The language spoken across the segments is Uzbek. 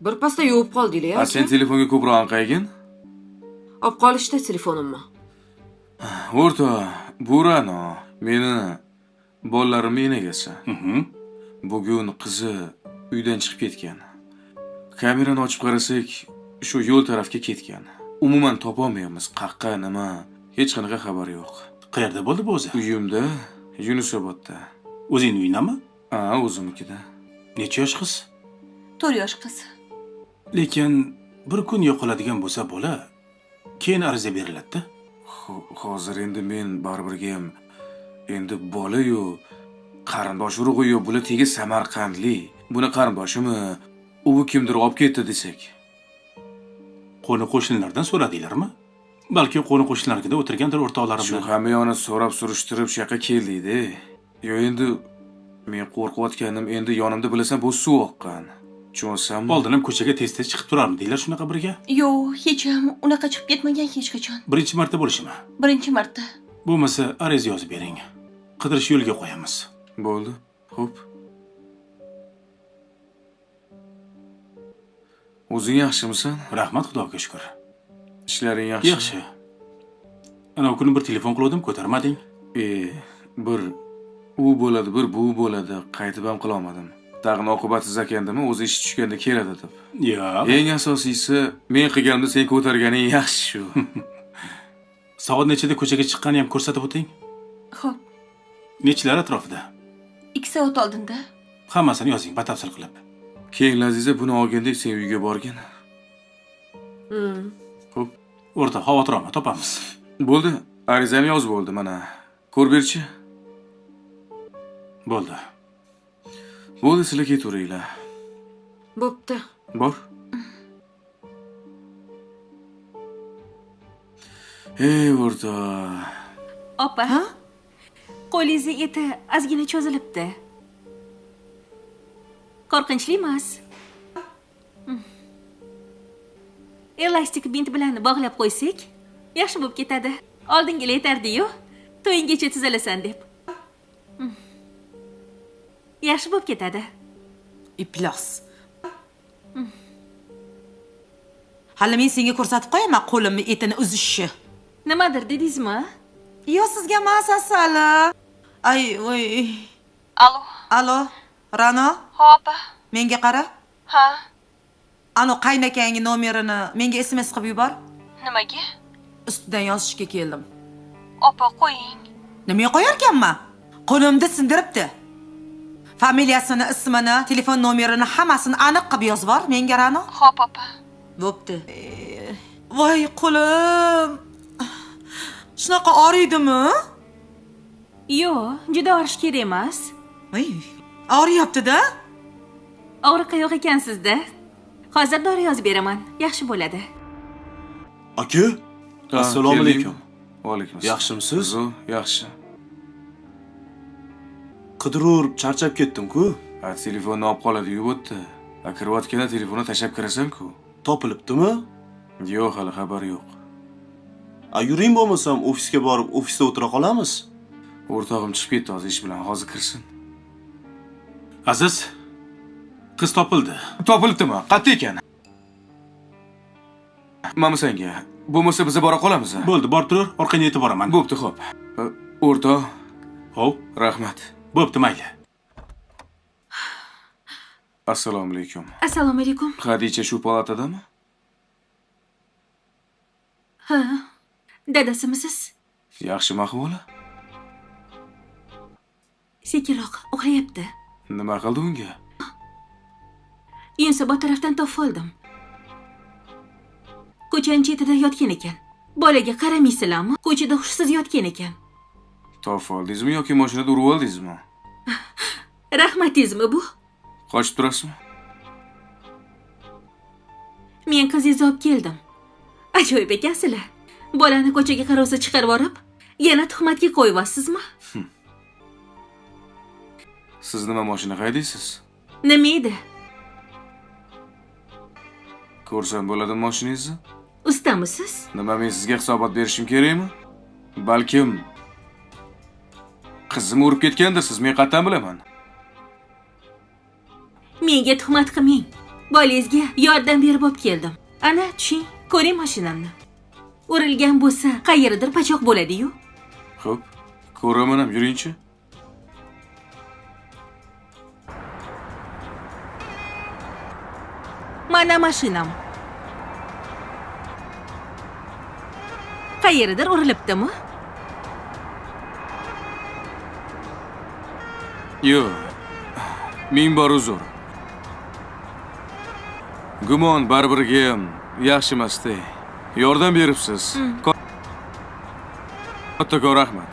Bir pasda yuvib qoldinglar-ya. Sen telefonga ko'proq anqaygin? Olib qolishdi telefonimni. O'rta, Burano, meni bolalarimni enagasi. Bugun qizi uydan chiqib ketgan. Kamerani ochib qarasak, shu yo'l tarafga ketgan. Umuman topolmayapmiz. Qaqqa nima, hech qanaqa xabar yo'q. Qayerda bo'ldi bu o'zi? Uyimda, Yunusobodda. O'zingning uynami? Ha, o'zimnikida. Necha yosh qiz? 4 yosh qiz. Lekin bir kun yo'qoladigan bo'lsa bola, keyin ariza beriladi-da. Hozir endi men baribirga ham endi bola-yu, qarindosh urug'i-yu, bular tegi Samarqandli. Buni qarindoshimi, u kimdir olib ketdi desak. Qo'ni qo'shnilardan so'radinglarmi? Balki qo'ni qo'shnilarida o'tirgandir o'rtoqlarim Shu bilan. hamma yoqni so'rab surishtirib shu yoqqa keldik-da. Yo endi men qo'rqayotganim endi yonimda bilasan bu suv oqqan. Tushunsam, Oldin ham ko'chaga tez-tez chiqib turarmidinglar shunaqa birga? Yo'q, hech ham unaqa chiqib ketmagan hech qachon. Birinchi marta bo'lishimi? Birinchi marta. Bo'lmasa ariza yozib bering. Qidirish yo'liga qo'yamiz. bo'ldi. Xo'p. O'zing yaxshimisan? Rahmat, Xudoga shukr. Ishlaring yaxshi? Yaxshi. Ana kuni bir telefon qildim, ko'tarmading. Bir u bo'ladi, bir bu bo'ladi, qaytib ham qila olmadim. Tag'in oqibatsiz ekandimi, o'zi ish tushganda keladi deb. Yo'q. Eng asosiysi, men qilganimda sen ko'targaning yaxshi shu. Soat nechada ko'chaga chiqqanini ham ko'rsatib o'ting. Xo'p, Nechilar atrofida? 2 soat oldinda. Hammasini yozing batafsil qilib. Keyin Laziza buni olgandek sen uyga borgin. Xo'p, O'rta xavotir olma, topamiz. bo'ldi. Arizam yozib bo'ldi mana. Ko'r berchi. Bo'ldi. Bo'ldi, sizlar ketaveringlar. Bo'pti. Bor. O'rta. Opa. Qo'lingizni eti ozgina cho'zilibdi. Qo'rqinchli emas. Elastik bint bilan bog'lab qo'ysak, yaxshi bo'lib ketadi. Oldinga yetardi-yu, to'yingacha tuzalasan deb. Yaxshi bo'lib ketadi. Iplos. Hali men senga ko'rsatib qo'yaman qo'limni etini uzishni. Nimadir dedingizmi? Yo, sizga emas asali. Ay, voy. Alo. Alo, Rano, Ho'pa. menga qara. Ha. Ano qaynakangi nomerini menga SMS qilib yubor. Nimaga? Ustidan yozishga keldim. Opa, qo'ying. Nimaga qo'yarkanman? Qo'limda sindiribdi. Familiyasini, ismini, telefon nomerini hammasini aniq qilib yozib bor menga Rano. Xo'p, opa. Bo'pti. Voy, qo'lim. Shunaqa og'riydimi? Yo'q, juda og'rish kerak emas. Voy, og'riyapti-da. Og'riq yo'q ekan sizda. Hozir dori yozib beraman. Yaxshi bo'ladi. Aka, assalomu alaykum. Va alaykum. Yaxshimisiz? Yaxshi. Qidirur charchab ketdim-ku. Telefonni olib qoladi-yu bu yerda. Kirayotganda telefonni tashlab kirasan-ku. Topilibdimi? Yo'q, hali xabar yo'q. Yuring bo'lmasam ofisga borib, ofisda o'tira qolamiz. O'rtog'im chiqib ketdi hozir ish bilan, hozir kirsin. Aziz, qiz topildi. Topilibdimi? Qayerda ekan? Mana senga. Bo'lmasa biz bora qolamiz. Bo'ldi, bor tur, orqangga yetib boraman. Bo'pti, xo'p. O'rtoq, Xo'p, rahmat. bo'pti, mayli. Assalomu alaykum. Assalomu alaykum. Xadicha shu palatadami? Ha. Dadasimisiz? Yaxshimi ahvoli? Sekinroq uxlayapti. Nima qildi unga? Yunusobod tarafdan topib oldim. Ko'chaning chetida yotgan ekan. Bolaga qaramaysizlarmi? Ko'chada hushsiz yotgan ekan. Topib oldingizmi yoki mashinada urib oldingizmi? Rahmatingizmi bu? Qochib turasizmi? Men qizingizni olib keldim. Ajoyib ekansizlar. Bolani ko'chaga qarovsa chiqarib borib, yana tuhmatga qo'yibsizmi? Siz nima mashina haydaysiz? Nima edi? Ko'rsam bo'ladimi mashinangizni? Ustamisiz? Nima men sizga hisobot berishim kerakmi? Balkim qizim urib ketganda siz men qayerdan bilaman? Menga tuhmat qilmang. Bolangizga yordam berib olib keldim. Ana, tushing, ko'ring mashinamni. Urilgan bo'lsa, qayerdir pachoq bo'ladi-yu. Xo'p, ko'raman ham, yuringchi. Mana mashinam. Qayerdir urilibdimi? Yo'q. Ming bor uzr. Gumon baribirga ham yaxshi emas-da. Yordam beribsiz. Kattakon rahmat.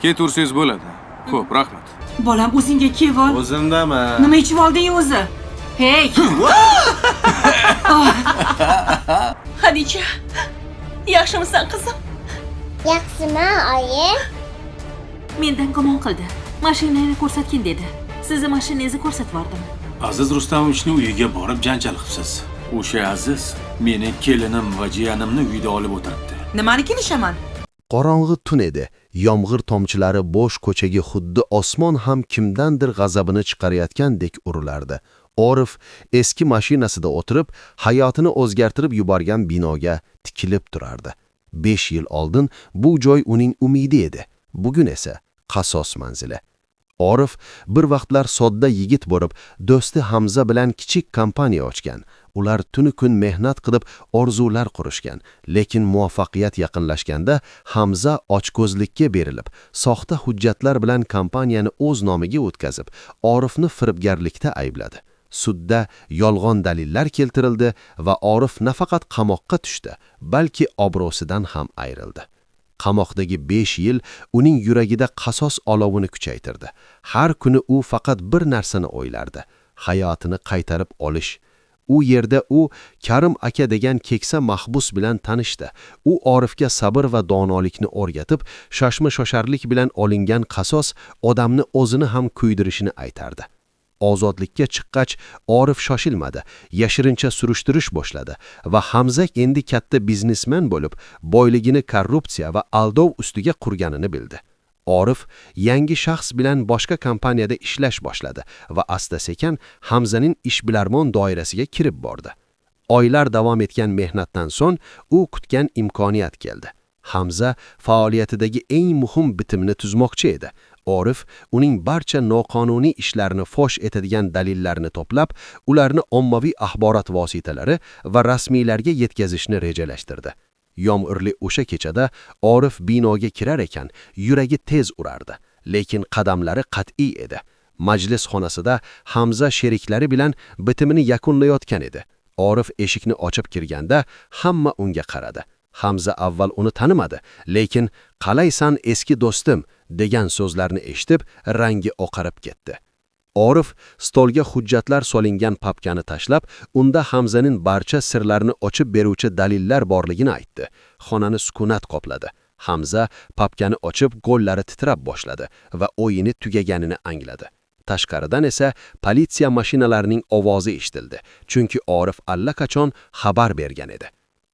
Ketursangiz bo'ladi. Xo'p, rahmat. Bolam, o'zingga kelib ol. O'zimdaman. Nima ichib olding o'zi? Hey! Xadicha, yaxshimisan qizim? Yaxshiman, oyi. Mendan gumon qildi. Mashinani ko'rsatgin dedi. Sizni mashinangizni ko'rsatib bordim. Aziz Rustamovichning uyiga borib janjal qilibsiz. O'sha Aziz meni kelinim va jiyanimni uyda olib o'tiribdi. Nimani kelishaman? Qorong'i tun edi. Yomg'ir tomchilari bo'sh ko'chaga xuddi osmon ham kimdandir g'azabini chiqarayotgandek urilardi. Orif eski mashinasida o'tirib, hayotini o'zgartirib yuborgan binoga tikilib turardi. 5 yil oldin bu joy uning umidi edi. Bugun esa qasos manzili. Orif bir vaqtlar sodda yigit bo'lib, do'sti Hamza bilan kichik kompaniya ochgan. Ular tuni kun mehnat qilib orzular qurishgan, lekin muvaffaqiyat yaqinlashganda Hamza ochko'zlikka berilib, soxta hujjatlar bilan kompaniyani o'z nomiga o'tkazib, Orifni firibgarlikda aybladi. Sudda yolg'on dalillar keltirildi va Orif nafaqat qamoqqa tushdi, balki obro'sidan ham ayrildi. Qamoqdagi 5 yil uning yuragida qasos olovini kuchaytirdi. Har kuni u faqat bir narsani o'ylardi: hayotini qaytarib olish. U yerda u Karim aka degan keksa mahbus bilan tanishdi. U Orifga sabr va donolikni o'rgatib, shashma-shosharlik bilan olingan qasos odamni o'zini ham kuydirishini aytardi. Ozodlikka chiqqach, Orif shoshilmadi, yashirincha surishtirish boshladi va Hamza endi katta biznesmen bo'lib, boyligini korrupsiya va aldov ustiga qurganini bildi. Orif yangi shaxs bilan boshqa kompaniyada ishlash boshladi va asta-sekin Hamzaning ishbilarmon doirasiga kirib bordi. Oylar davom etgan mehnatdan so'ng u kutgan imkoniyat keldi. Hamza faoliyatidagi eng muhim bitimni tuzmoqchi edi. Orif uning barcha noqonuniy ishlarini fosh etadigan dalillarni to'plab, ularni ommaviy axborot vositalari va rasmiylarga yetkazishni rejalashtirdi. Yomg'irli o'sha kechada Orif binoga kirar ekan, yuragi tez urardi, lekin qadamlari qat'iy edi. Majlis xonasida Hamza sheriklari bilan bitimini yakunlayotgan edi. Orif eshikni ochib kirganda hamma unga qaradi. Hamza avval uni tanimadi, lekin "Qalaysan eski do'stim" degan so'zlarni eshitib, rangi oqarib ketdi. Orif stolga hujjatlar solingan papkani tashlab, unda Hamzaning barcha sirlarini ochib beruvchi dalillar borligini aytdi. Xonani sukunat qopladi. Hamza papkani ochib, qo'llari titrab boshladi va o'yini tugaganini angladi. Tashqaridan esa politsiya mashinalarining ovozi eshitildi, chunki Orif allaqachon xabar bergan edi.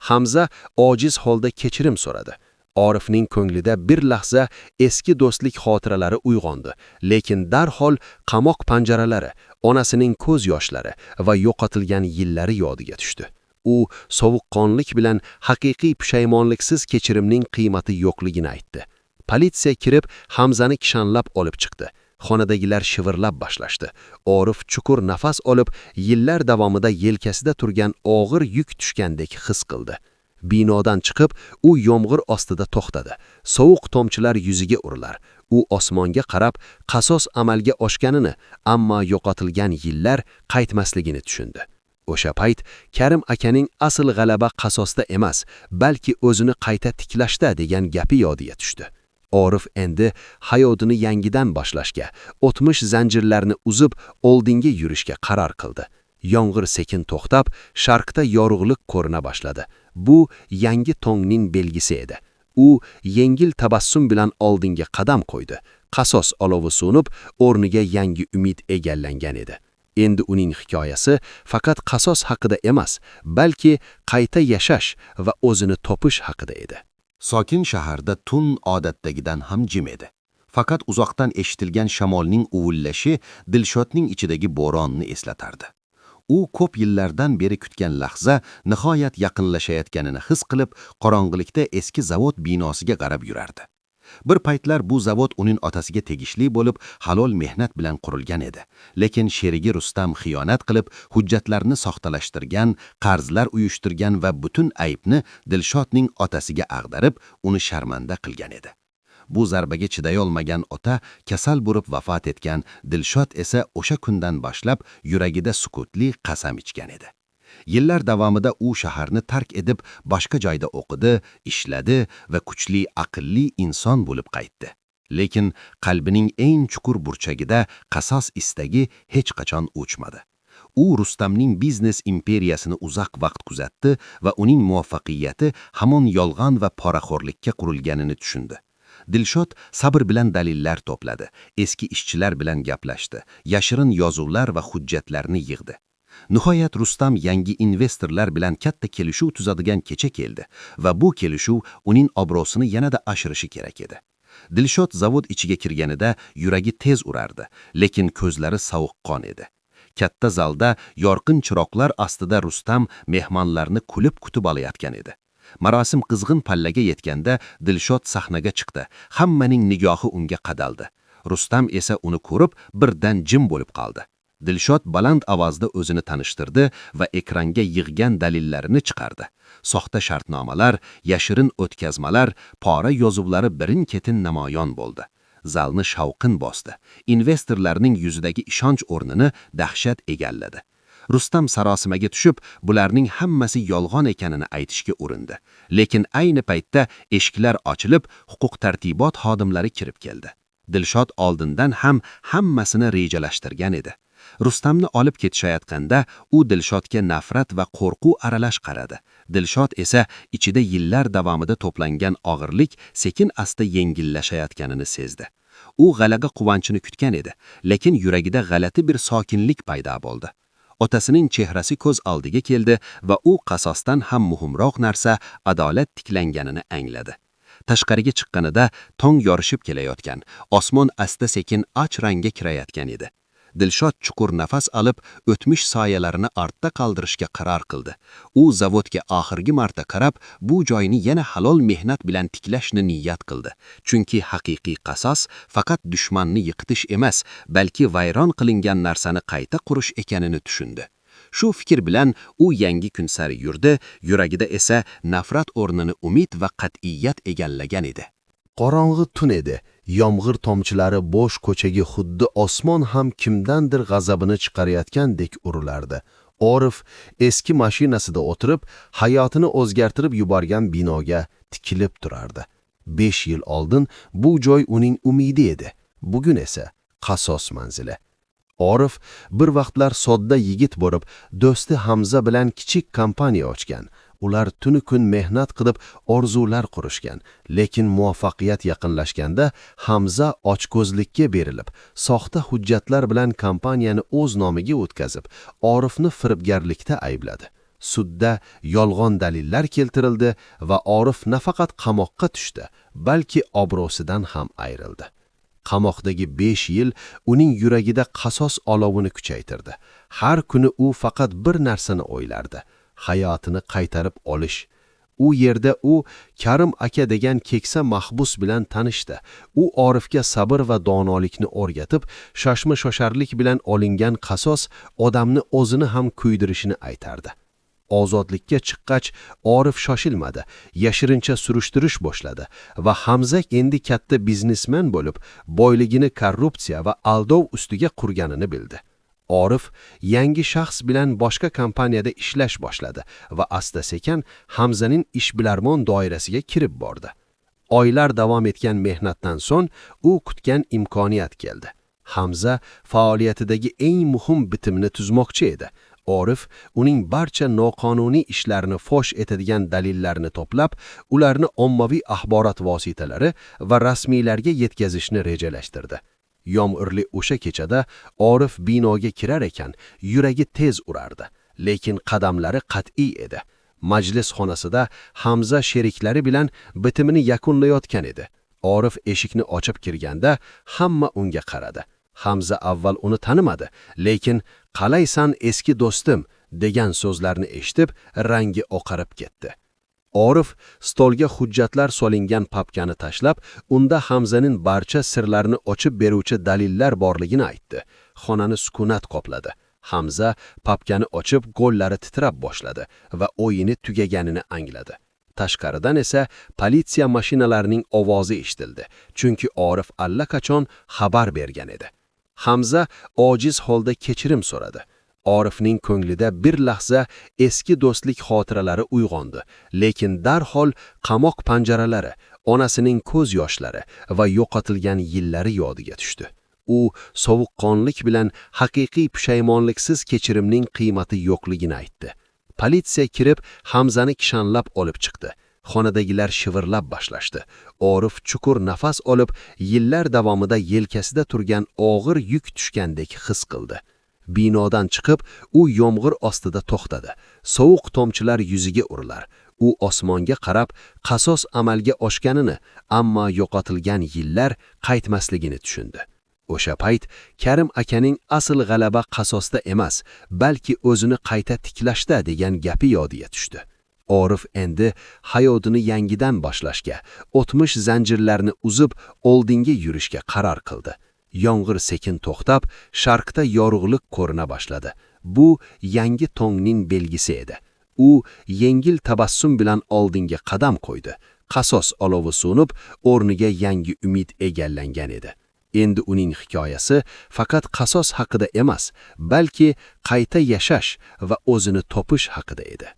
Hamza ojiz holda kechirim so'radi. Orifning ko'nglida bir lahza eski do'stlik xotiralari uyg'ondi, lekin darhol qamoq panjaralari, onasining ko'z yoshlari va yo'qotilgan yillari yodiga tushdi. U sovuqqonlik bilan haqiqiy pushaymonliksiz kechirimning qiymati yo'qligini aytdi. Politsiya kirib, Hamzani kishanlab olib chiqdi. Xonadagilar shivirlab boshlashdi. Orif chuqur nafas olib, yillar davomida yelkasida turgan og'ir yuk tushgandek his qildi. Binodan chiqib, u yomg'ir ostida to'xtadi. Sovuq tomchilar yuziga urilar. U osmonga qarab, qasos amalga oshganini, ammo yo'qotilgan yillar qaytmasligini tushundi. O'sha payt Karim akaning asl g'alaba qasosda emas, balki o'zini qayta tiklashda degan gapi yodiga tushdi. Orif endi hayotini yangidan boshlashga, o'tmish zanjirlarni uzib, oldinga yurishga qaror qildi. Yomg'ir sekin to'xtab, sharqda yorug'lik ko'rina boshladi. Bu yangi tongning belgisi edi. U yengil tabassum bilan oldinga qadam qo'ydi. Qasos olovi so'nib, o'rniga yangi umid egallangan edi. Endi uning hikoyasi faqat qasos haqida emas, balki qayta yashash va o'zini topish haqida edi. Sokin shaharda tun odatdagidan ham jim edi. Faqat uzoqdan eshitilgan shamolning uvillashi Dilshodning ichidagi bo'ronni eslatardi. U ko'p yillardan beri kutgan lahza nihoyat yaqinlashayotganini his qilib, qorong'ilikda eski zavod binosiga qarab yurardi. Bir paytlar bu zavod uning otasiga tegishli bo'lib, halol mehnat bilan qurilgan edi. Lekin sherigi Rustam xiyonat qilib, hujjatlarni soxtalashtirgan, qarzlar uyushtirgan va butun aybni Dilshodning otasiga ag'darib, uni sharmanda qilgan edi. Bu zarbaga chiday olmagan ota kasal bo'lib vafot etgan, Dilshod esa o'sha kundan boshlab yuragida sukutli qasam ichgan edi. Yillar davomida u shaharni tark edib, boshqa joyda o'qidi, ishladi va kuchli, aqlli inson bo'lib qaytdi. Lekin qalbining eng chuqur burchagida qasos istagi hech qachon o'chmadi. U Rustamning biznes imperiyasini uzoq vaqt kuzatdi va uning muvaffaqiyati hamon yolg'on va poraxo'rlikka qurilganini tushundi. Dilshod sabr bilan dalillar to'pladi, eski ishchilar bilan gaplashdi, yashirin yozuvlar va hujjatlarni yig'di. Nihoyat Rustam yangi investorlar bilan katta kelishuv tuzadigan kecha keldi va bu kelishuv uning obro'sini yanada oshirishi kerak edi. Dilshod zavod ichiga kirganida yuragi tez urardi, lekin ko'zlari sovuqqon edi. Katta zalda yorqin chiroqlar ostida Rustam mehmonlarni kulib kutib olayotgan edi. Marosim qizg'in pallaga yetganda Dilshod sahnaga chiqdi. Hammaning nigohi unga qadaldi. Rustam esa uni ko'rib birdan jim bo'lib qoldi. Dilshod baland ovozda o'zini tanishtirdi va ekranga yig'gan dalillarini chiqardi. Soxta shartnomalar, yashirin o'tkazmalar, pora yozuvlari birin-ketin namoyon bo'ldi. Zalni shavqin bosdi. Investorlarning yuzidagi ishonch o'rnini dahshat egalladi. Rustam sarosimaga tushib, bularning hammasi yolg'on ekanini aytishga urindi. Lekin ayni paytda eshiklar ochilib, huquq-tartibot xodimlari kirib keldi. Dilshod oldindan ham hammasini rejalashtirgan edi. Rustamni olib ketishayotganda u Dilshodga nafrat va qo'rquv aralash qaradi. Dilshod esa ichida yillar davomida to'plangan og'irlik sekin-asta yengillashayotganini sezdi. U g'alaga quvonchini kutgan edi, lekin yuragida g'alati bir sokinlik paydo bo'ldi. Otasining chehrasi ko'z oldiga keldi va u qasosdan ham muhimroq narsa adolat tiklanganini angladi. Tashqariga chiqqanida tong yorishib kelayotgan, osmon asta-sekin och rangga kirayotgan edi. Dilshod chuqur nafas olib, o'tmish soyalarini ortda qoldirishga qaror qildi. U zavodga oxirgi marta qarab, bu joyni yana halol mehnat bilan tiklashni niyat qildi. Chunki haqiqiy qasos faqat dushmanni yiqitish emas, balki vayron qilingan narsani qayta qurish ekanini tushundi. Shu fikr bilan u yangi kun sari yurdi, yuragida esa nafrat o'rnini umid va qat'iyat egallagan edi. Qorong'i tun edi. Yomg'ir tomchilari bo'sh ko'chaga xuddi osmon ham kimdandir g'azabini chiqarayotgandek urilardi. Orif eski mashinasida o'tirib, hayotini o'zgartirib yuborgan binoga tikilib turardi. 5 yil oldin bu joy uning umidi edi. Bugun esa qasos manzili. Orif bir vaqtlar sodda yigit bo'lib, do'sti Hamza bilan kichik kompaniya ochgan. Ular tuni kun mehnat qilib orzular qurishgan, lekin muvaffaqiyat yaqinlashganda Hamza ochko'zlikka berilib, soxta hujjatlar bilan kompaniyani o'z nomiga o'tkazib, Orifni firibgarlikda aybladi. Sudda yolg'on dalillar keltirildi va Orif nafaqat qamoqqa tushdi, balki obro'sidan ham ayrildi. Qamoqdagi 5 yil uning yuragida qasos olovini kuchaytirdi. Har kuni u faqat bir narsani o'ylardi: hayotini qaytarib olish. U yerda u Karim aka degan keksa mahbus bilan tanishdi. U Orifga sabr va donolikni o'rgatib, shashma-shosharlik bilan olingan qasos odamni o'zini ham kuydirishini aytardi. Ozodlikka chiqqach, Orif shoshilmadi, yashirincha surishtirish boshladi va Hamza endi katta biznesmen bo'lib, boyligini korrupsiya va aldov ustiga qurganini bildi. Orif yangi shaxs bilan boshqa kompaniyada ishlash boshladi va asta-sekin Hamzaning ishbilarmon doirasiga kirib bordi. Oylar davom etgan mehnatdan so'ng u kutgan imkoniyat keldi. Hamza faoliyatidagi eng muhim bitimni tuzmoqchi edi. Orif uning barcha noqonuniy ishlarini fosh etadigan dalillarni to'plab, ularni ommaviy axborot vositalari va rasmiylarga yetkazishni rejalashtirdi. Yomg'irli o'sha kechada Orif binoga kirar ekan, yuragi tez urardi, lekin qadamlari qat'iy edi. Majlis xonasida Hamza sheriklari bilan bitimini yakunlayotgan edi. Orif eshikni ochib kirganda hamma unga qaradi. Hamza avval uni tanimadi, lekin "Qalaysan eski do'stim" degan so'zlarni eshitib, rangi oqarib ketdi. Orif stolga hujjatlar solingan papkani tashlab, unda Hamzaning barcha sirlarini ochib beruvchi dalillar borligini aytdi. Xonani sukunat qopladi. Hamza papkani ochib, qo'llari titrab boshladi va o'yini tugaganini angladi. Tashqaridan esa politsiya mashinalarining ovozi eshitildi, chunki Orif allaqachon xabar bergan edi. Hamza ojiz holda kechirim so'radi. Orifning ko'nglida bir lahza eski do'stlik xotiralari uyg'ondi, lekin darhol qamoq panjaralari, onasining ko'z yoshlari va yo'qotilgan yillari yodiga tushdi. U sovuqqonlik bilan haqiqiy pushaymonliksiz kechirimning qiymati yo'qligini aytdi. Politsiya kirib, Hamzani kishanlab olib chiqdi. Xonadagilar shivirlab boshlashdi. Orif chuqur nafas olib, yillar davomida yelkasida turgan og'ir yuk tushgandek his qildi. Binodan chiqib, u yomg'ir ostida to'xtadi. Sovuq tomchilar yuziga urilar. U osmonga qarab, qasos amalga oshganini, ammo yo'qotilgan yillar qaytmasligini tushundi. O'sha payt Karim akaning asl g'alaba qasosda emas, balki o'zini qayta tiklashda degan gapi yodiga tushdi. Orif endi hayotini yangidan boshlashga, o'tmish zanjirlarni uzib, oldinga yurishga qaror qildi. Yomg'ir sekin to'xtab, sharqda yorug'lik ko'rina boshladi. Bu yangi tongning belgisi edi. U yengil tabassum bilan oldinga qadam qo'ydi. Qasos olovi so'nib, o'rniga yangi umid egallangan edi. Endi uning hikoyasi faqat qasos haqida emas, balki qayta yashash va o'zini topish haqida edi.